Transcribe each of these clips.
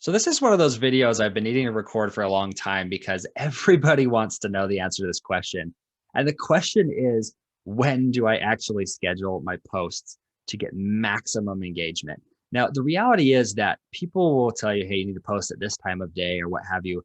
So this is one of those videos I've been needing to record for a long time because everybody wants to know the answer to this question. And the question is, when do I actually schedule my posts to get maximum engagement? Now, the reality is that people will tell you, hey, you need to post at this time of day or what have you.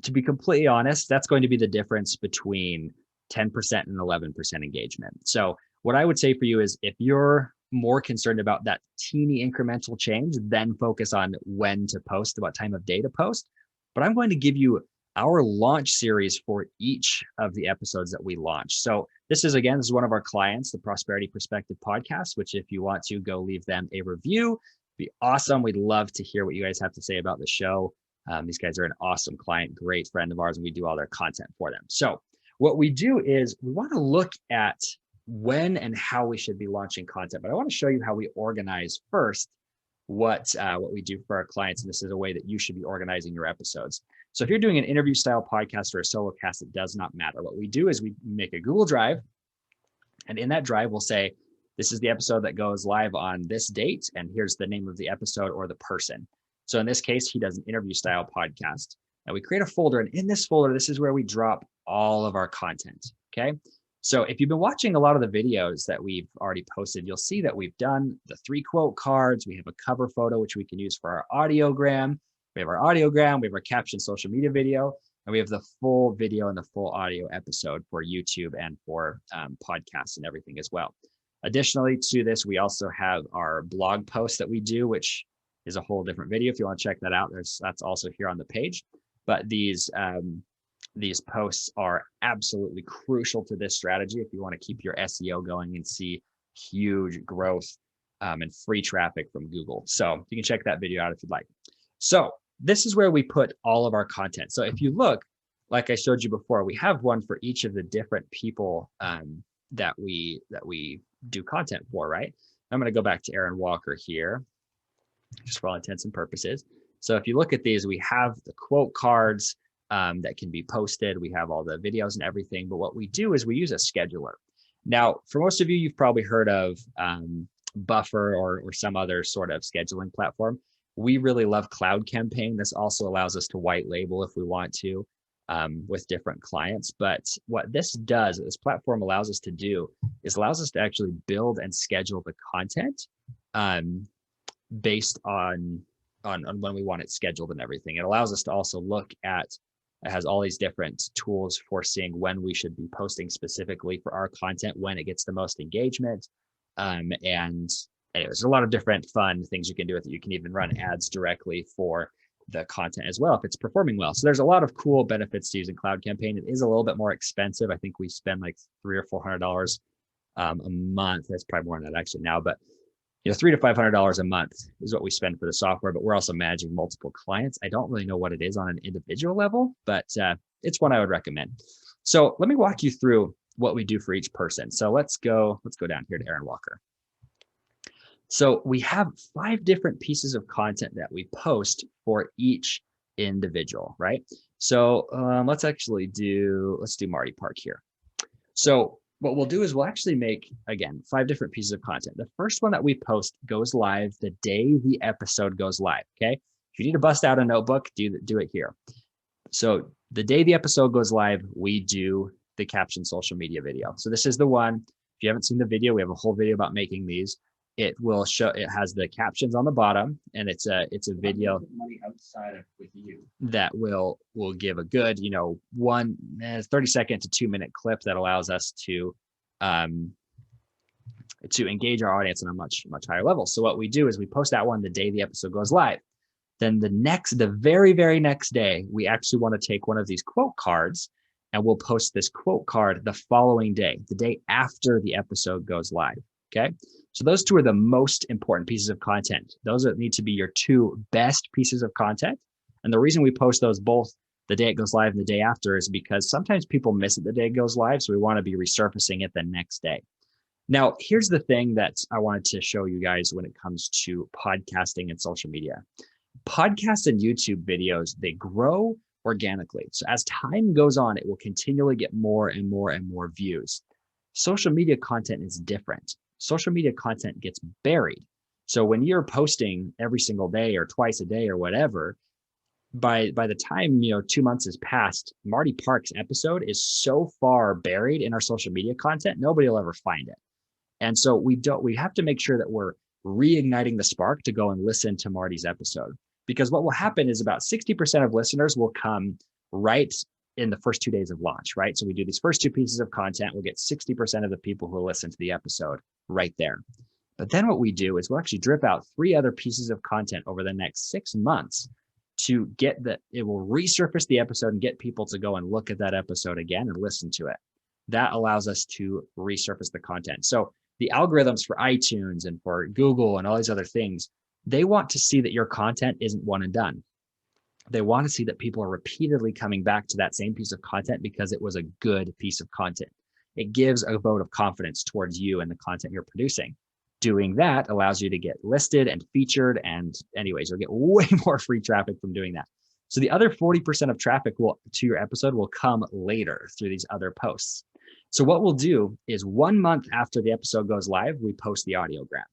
To be completely honest, that's going to be the difference between 10% and 11% engagement. So what I would say for you is if you're more concerned about that teeny incremental change, then focus on when to post, what time of day to post. But I'm going to give you our launch series for each of the episodes that we launch. So this is one of our clients, the Prosperity Perspective podcast, which if you want to go leave them a review, be awesome. We'd love to hear what you guys have to say about the show. These guys are an awesome client, great friend of ours, and we do all their content for them. So what we do is we want to look at when and how we should be launching content, but I want to show you how we organize first what we do for our clients. And this is a way that you should be organizing your episodes. So if you're doing an interview style podcast or a solo cast, it does not matter. What we do is we make a Google Drive, and in that drive, we'll say, this is the episode that goes live on this date, and here's the name of the episode or the person. So in this case, he does an interview style podcast. And we create a folder, and in this folder, this is where we drop all of our content, okay? So if you've been watching a lot of the videos that we've already posted, you'll see that we've done the 3 quote cards. We have a cover photo, which we can use for our audiogram. We have our audiogram, we have our caption social media video, and we have the full video and the full audio episode for YouTube and for podcasts and everything as well. Additionally to this, we also have our blog post that we do, which is a whole different video. If you want to check that out, that's also here on the page. But these posts are absolutely crucial to this strategy if you want to keep your SEO going and see huge growth and free traffic from Google. So you can check that video out if you'd like. So this is where we put all of our content. So if you look, like I showed you before, we have one for each of the different people that we do content for, right? I'm going to go back to Aaron Walker here, just for all intents and purposes. So if you look at these, we have the quote cards that can be posted. We have all the videos and everything. But what we do is we use a scheduler. Now, for most of you, you've probably heard of Buffer or some other sort of scheduling platform. We really love Cloud Campaign. This also allows us to white label if we want to with different clients. But what this does, this platform allows us to do, is allows us to actually build and schedule the content based on when we want it scheduled and everything. It allows us to also look at, it has all these different tools for seeing when we should be posting specifically for our content, when it gets the most engagement. And there's a lot of different fun things you can do with it. You can even run ads directly for the content as well if it's performing well. So there's a lot of cool benefits to using Cloud Campaign. It is a little bit more expensive. I think we spend like $300 or $400 a month. That's probably more than that actually now, but $300 to $500 a month is what we spend for the software, but we're also managing multiple clients. I don't really know what it is on an individual level, but it's one I would recommend. So let me walk you through what we do for each person. So let's go down here to Aaron Walker. So we have 5 different pieces of content that we post for each individual, right? So let's do Marty Park here. So what we'll do is we'll actually make, again, 5 different pieces of content. The first one that we post goes live the day the episode goes live, okay? If you need to bust out a notebook, do it here. So the day the episode goes live, we do the caption social media video. So this is the one. If you haven't seen the video, we have a whole video about making these. It will show, it has the captions on the bottom, and it's a video outside of with you that will give a good 30-second to 2-minute clip that allows us to engage our audience on a much higher level. So what we do is we post that one the day the episode goes live. Then the very next day, we actually want to take one of these quote cards and we'll post this quote card the following day, the day after the episode goes live. Okay. So those 2 are the most important pieces of content. Those need to be your 2 best pieces of content. And the reason we post those both the day it goes live and the day after is because sometimes people miss it the day it goes live. So we want to be resurfacing it the next day. Now, here's the thing that I wanted to show you guys when it comes to podcasting and social media. Podcasts and YouTube videos, they grow organically. So as time goes on, it will continually get more and more and more views. Social media content is different. Social media content gets buried. So when you're posting every single day or twice a day or whatever, by the time 2 months has passed, Marty Park's episode is so far buried in our social media content, nobody will ever find it. And so we have to make sure that we're reigniting the spark to go and listen to Marty's episode. Because what will happen is about 60% of listeners will come right in the first 2 days of launch, right? So we do these first two pieces of content, we'll get 60% of the people who listen to the episode right there. But then what we do is we'll actually drip out 3 other pieces of content over the next 6 months to get that it will resurface the episode and get people to go and look at that episode again and listen to it. That allows us to resurface the content. So the algorithms for iTunes and for Google and all these other things, they want to see that your content isn't one and done. They want to see that people are repeatedly coming back to that same piece of content because it was a good piece of content. It gives a vote of confidence towards you and the content you're producing. Doing that allows you to get listed and featured. And anyways, you'll get way more free traffic from doing that. So the other 40% of traffic to your episode will come later through these other posts. So what we'll do is 1 month after the episode goes live, we post the audiogram.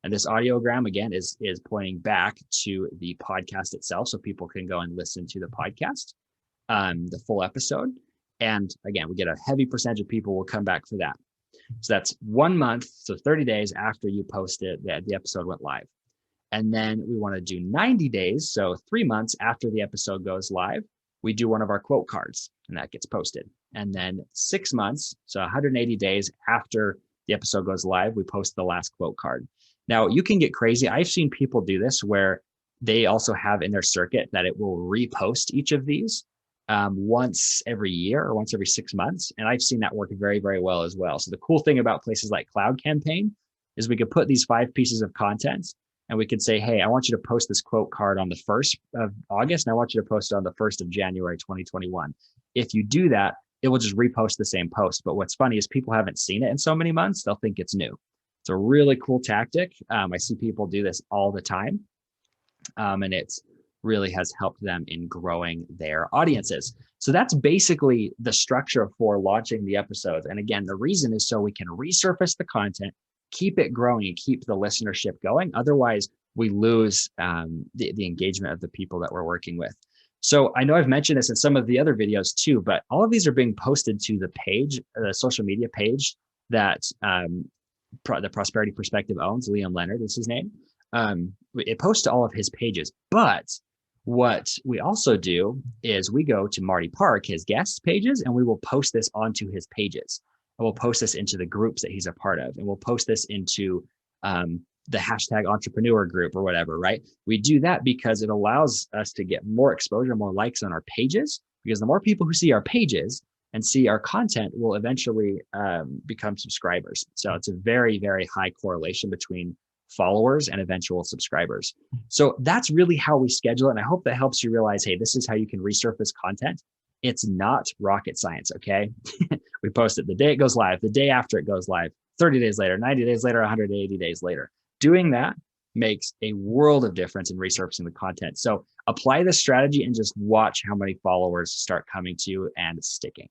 And this audiogram, again, is pointing back to the podcast itself. So people can go and listen to the podcast, the full episode. And again, we get a heavy percentage of people will come back for that. So that's 1 month, so 30 days after you post it, the episode went live. And then we want to do 90 days, so 3 months after the episode goes live, we do one of our quote cards, and that gets posted. And then 6 months, so 180 days after the episode goes live, we post the last quote card. Now, you can get crazy. I've seen people do this where they also have in their circuit that it will repost each of these once every year or once every 6 months. And I've seen that work very, very well as well. So the cool thing about places like Cloud Campaign is we could put these 5 pieces of content and we could say, hey, I want you to post this quote card on the 1st of August, and I want you to post it on the 1st of January, 2021. If you do that, it will just repost the same post. But what's funny is people haven't seen it in so many months, they'll think it's new. It's a really cool tactic. I see people do this all the time. And it really has helped them in growing their audiences. So that's basically the structure for launching the episodes. And again, the reason is so we can resurface the content, keep it growing, and keep the listenership going. Otherwise, we lose the engagement of the people that we're working with. So I know I've mentioned this in some of the other videos too, but all of these are being posted to the page, the social media page that the Prosperity Perspective owns. Liam Leonard is his name. It posts to all of his pages. But what we also do is we go to Marty Park, his guest pages, and we will post this onto his pages. And we'll post this into the groups that he's a part of. And we'll post this into the hashtag entrepreneur group or whatever, right? We do that because it allows us to get more exposure, more likes on our pages, because the more people who see our pages and see our content will eventually become subscribers. So it's a very, very high correlation between followers and eventual subscribers. So that's really how we schedule it. And I hope that helps you realize, hey, this is how you can resurface content. It's not rocket science, okay? We post it the day it goes live, the day after it goes live, 30 days later, 90 days later, 180 days later. Doing that makes a world of difference in resurfacing the content. So apply this strategy and just watch how many followers start coming to you and sticking.